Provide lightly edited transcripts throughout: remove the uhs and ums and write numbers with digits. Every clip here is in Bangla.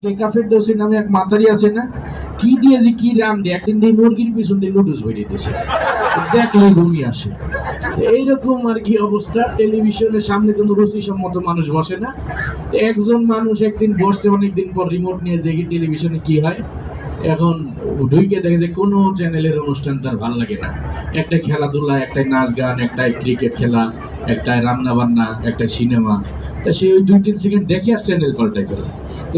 টেকাফের দোষী নামে এক মাতারি আছে না, কি দিয়ে যে কি রাম দিয়ে একদিন দিয়ে মুরগির পিছন দিয়ে লুডুস বেরিয়েছে, দেখলেই ঘুমিয়ে আসে। এইরকম আর কি অবস্থা। টেলিভিশনের সামনে কোনো রুচিসম্মত মানুষ বসে না। একজন মানুষ একদিন বসছে অনেকদিন পর, রিমোট নিয়ে দেখি টেলিভিশনে কি হয়। এখন ঢুকে দেখে যে কোনো চ্যানেলের অনুষ্ঠান তার ভালো লাগে না। একটা খেলাধুলা, একটা নাচ গান, একটা ক্রিকেট খেলা, একটা রান্না বান্না, একটা সিনেমা। তা সে ওই 2-3 সেকেন্ড দেখে আর চ্যানেল পাল্টাই করে।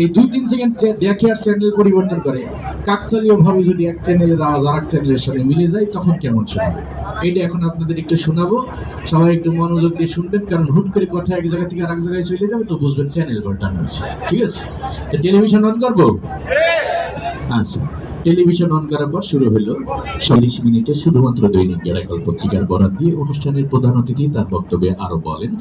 এই 2-3 সেকেন্ড দেখে আর চ্যানেল পরিবর্তন করে। কাকতালীয় ভাবে যদি এক চ্যানেলের আওয়াজ আর এক চ্যানেলের সাথে মিলে যায় তখন কেমন শোনাবে, এইটা এখন আপনাদের একটু শোনাবো। সবাই একটু মনোযোগ দিয়ে শুনবেন, কারণ হুট করে কথা এক জায়গা থেকে আরেক জায়গায় চলে যাবে তো বুঝবেন চ্যানেল পাল্টানো হয়েছে। ঠিক আছে, তো টেলিভিশন অন করবো। আচ্ছা, টেলিভিশন অন করার পর শুরু হলো 40 মিনিটে শুধুমাত্র দৈনিক গেরাকাল পত্রিকার বরাত দিয়ে অনুষ্ঠানের প্রধান অতিথি তার বক্তব্যে আরো বলেন,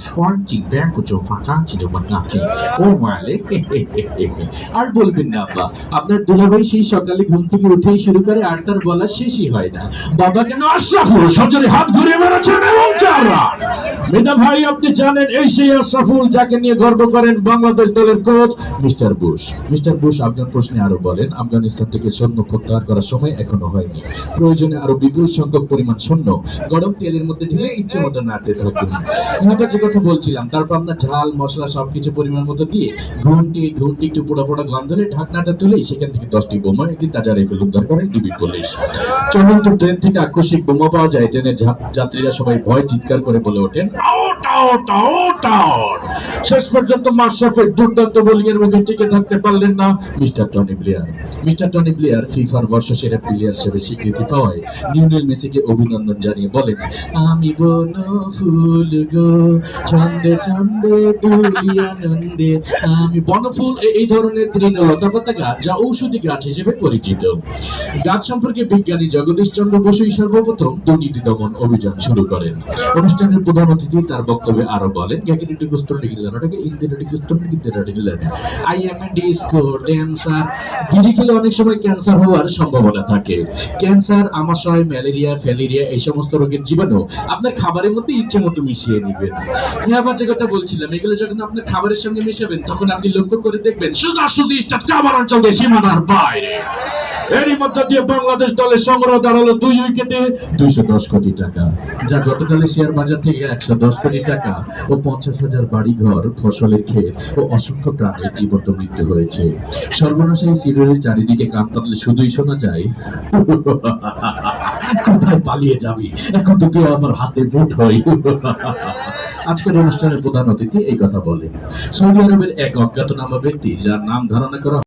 আর বলবেন না আপা, আপনার দুলাভাই সেই সকালে ঘুম থেকে উঠেই শুরু করে আর তার বলা শেষই হয় না। বাবা কেন আশরাফুল সজরে হাত ঘুরিয়ে বেড়াচ্ছেন এবং চাররা মেধা ভাই, আপনি জানেন এই সেই আশরাফুল যাকে নিয়ে গর্ব করেন বাংলাদেশ দলের coach mister Bush. Mister Bush আপনার প্রশ্নে আরো বলেন, আফগানিস্তান থেকে সৈন্য প্রত্যাহার করার সময় এখনো হয়নি, প্রয়োজনে আরো বিপুল সংখ্যক পরিমাণ সৈন্য গরম তেলের মধ্যে ঢেলে ইচ্ছে মতো নাড়তে থাকবেন। ইহাটা যে কথা বলছিলাম, তারপর আপনার ঝাল মশলা সবকিছু পরিমাণ মতো দিয়ে ঘন্টি ঘন্টি একটু পোড়া পোড়া গন্ধ ধরে ঢাকনাটা তুলেই সেখান থেকে 10টি বোমা একটি তাজা রাইফেল উদ্ধার করেন ডিবি পুলিশ। চলন্ত ট্রেন থেকে আকস্মিক বোমা পাওয়া যায়, ট্রেনের যাত্রীরা সবাই ভয় চিৎকার করে বলে ওঠেন আউট আউট আউট আউট। শেষ পর্যন্ত মাশরাফির দুর্দান্ত বোলিং এর মধ্যে টিকে থাকতে পারলেন না mister Tony Blair. Mister Tony Blair ফিফার বর্ষসেরা প্লেয়ার হিসেবে স্বীকৃতি পাওয়ায় লিওনেল মেসিকে অভিনন্দন জানিয়ে বলেন, আমি বনফুল গো ছন্দে ছন্দে দুলি আনন্দে। আমি বনফুল এই ধরনের তৃণলতা পাতা গাছ যা ঔষধি গাছ হিসেবে পরিচিত। গাছ সম্পর্কে বিজ্ঞানী জগদীশ চন্দ্র বসুই সর্বপ্রথম দুর্নীতি দমন অভিযান শুরু করেন। অনুষ্ঠানের প্রধান অতিথি তার বক্তব্যে আরো বলেন, বিড়ি খেলে অনেক সময় ক্যান্সার হওয়ার সম্ভাবনা থাকে। ক্যান্সার, আমাশয়, ম্যালেরিয়া, ফ্যালেরিয়া এই সমস্ত রোগের জীবাণু আপনার খাবারের মধ্যে ইচ্ছে মতো মিশিয়ে নেবেন। হ্যাঁ, যে কথা বলছিলাম, এগুলো যখন আপনার খাবারের সঙ্গে মিশাবেন তখন আপনি লক্ষ্য করে দেখবেন সোজাসুজি খাবার অঞ্চলে সীমানার বাইরে। এরই মধ্যে দিয়ে বাংলাদেশ দলের সংগ্রহ দাঁড়ালো 2 উইকেটে 210 কোটি টাকা, যা গতকালে শেয়ার বাজার থেকে 110 কোটি টাকা ও 50,000 বাড়িঘর, ফসলের ক্ষেত ও অসংখ্য প্রাণীর জীবন্ত মৃত্যু হয়েছে। সর্বনাশা এই সিরিয়ালের চারিদিকে কান পাতলে শুধুই শোনা যায়, কোথায় পালিয়ে যাবি, এখন তো তুই আমার হাতে মুঠ হই। আজকের অনুষ্ঠানের প্রধান অতিথি এই কথা বলে। সৌদি আরবের এক অজ্ঞাতনামা ব্যক্তি, যার নাম ধারণা করা